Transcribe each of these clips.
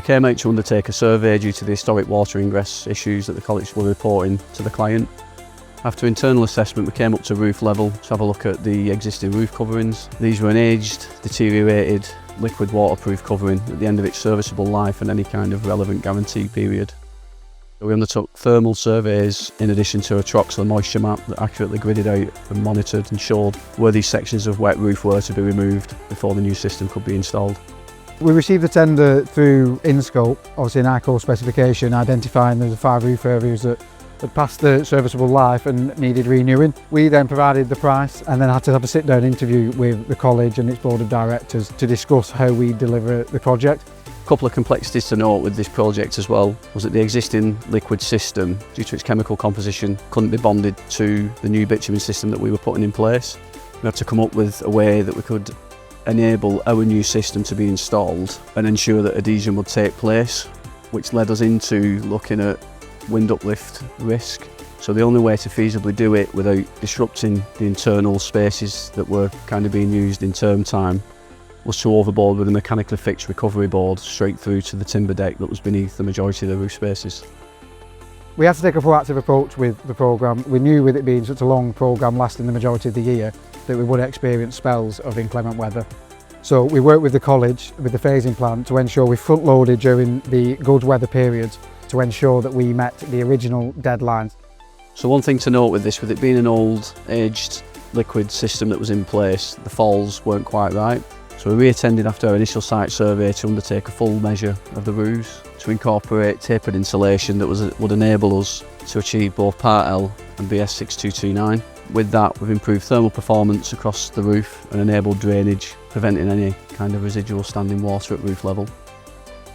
came out to undertake a survey due to the historic water ingress issues that the college were reporting to the client. After internal assessment, we came up to roof level to have a look at the existing roof coverings. These were an aged, deteriorated, liquid waterproof covering at the end of its serviceable life and any kind of relevant guarantee period. We undertook thermal surveys in addition to a Troxler moisture map that accurately gridded out and monitored and showed where these sections of wet roof were to be removed before the new system could be installed. We received the tender through InScope, obviously an IKO specification, identifying the 5 roof areas that had passed the serviceable life and needed renewing. We then provided the price and then had to have a sit-down interview with the college and its board of directors to discuss how we deliver the project. A couple of complexities to note with this project as well was that the existing liquid system, due to its chemical composition, couldn't be bonded to the new bitumen system that we were putting in place. We had to come up with a way that we could enable our new system to be installed and ensure that adhesion would take place, which led us into looking at wind uplift risk. So the only way to feasibly do it without disrupting the internal spaces that were kind of being used in term time was to overboard with a mechanically fixed recovery board straight through to the timber deck that was beneath the majority of the roof spaces. We had to take a proactive approach with the programme. We knew with it being such a long programme lasting the majority of the year that we would experience spells of inclement weather. So we worked with the college with the phasing plan to ensure we front loaded during the good weather periods to ensure that we met the original deadlines. So one thing to note with this, with it being an old aged liquid system that was in place, the falls weren't quite right. So we reattended after our initial site survey to undertake a full measure of the roofs to incorporate tapered insulation that would enable us to achieve both Part L and BS 6229. With that, we've improved thermal performance across the roof and enabled drainage, preventing any kind of residual standing water at roof level.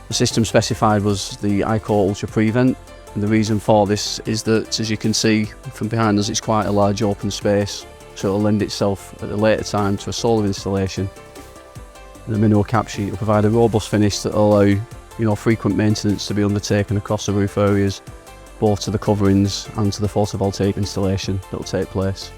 The system specified was the IKO Ultra Prevent, and the reason for this is that, as you can see from behind us, it's quite a large open space, so it'll lend itself at a later time to a solar installation. The mineral cap sheet will provide a robust finish that will allow frequent maintenance to be undertaken across the roof areas, both to the coverings and to the photovoltaic installation that will take place.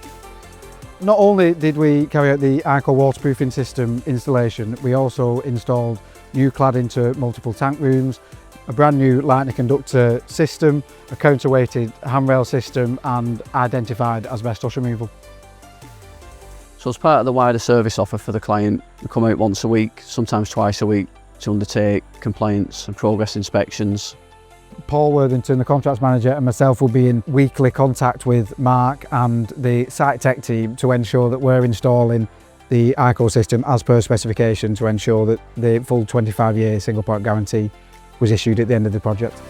Not only did we carry out the IKO waterproofing system installation, we also installed new cladding to multiple tank rooms, a brand new lightning conductor system, a counterweighted handrail system and identified asbestos removal. So as part of the wider service offer for the client, we come out once a week, sometimes twice a week, to undertake compliance and progress inspections. Paul Worthington, the contracts manager, and myself will be in weekly contact with Mark and the site tech team to ensure that we're installing the IKO system as per specification to ensure that the full 25-year single point guarantee was issued at the end of the project.